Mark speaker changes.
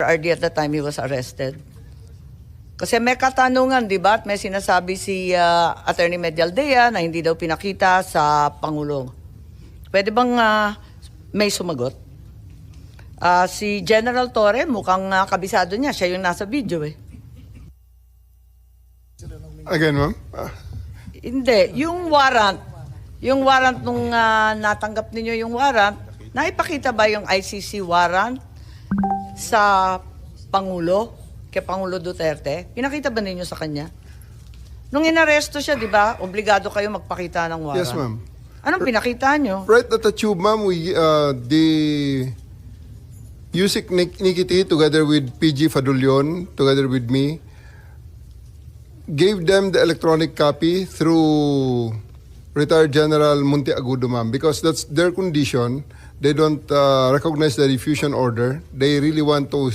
Speaker 1: RD at the time he was arrested. Kasi may katanungan, di ba? At may sinasabi si Attorney Medialdea na hindi daw pinakita sa Pangulo. Pwede bang may sumagot? Si General Torre, mukhang kabisado niya. Siya yung nasa video eh.
Speaker 2: Again, ma'am?
Speaker 1: Hindi. Yung warrant nung natanggap ninyo yung warrant, naipakita ba yung ICC warrant sa Pangulo, kay Pangulo Duterte? Pinakita ba ninyo sa kanya? Nung inaresto siya, di ba, obligado kayo magpakita ng warrant.
Speaker 2: Yes, ma'am.
Speaker 1: Anong pinakita nyo?
Speaker 2: Right at the tube, ma'am, the Yusik Nikiti, together with PG Fadulyon, together with me, gave them the electronic copy through retired General Munti Agudo, ma'am, because that's their condition. They don't recognize the diffusion order. They really want to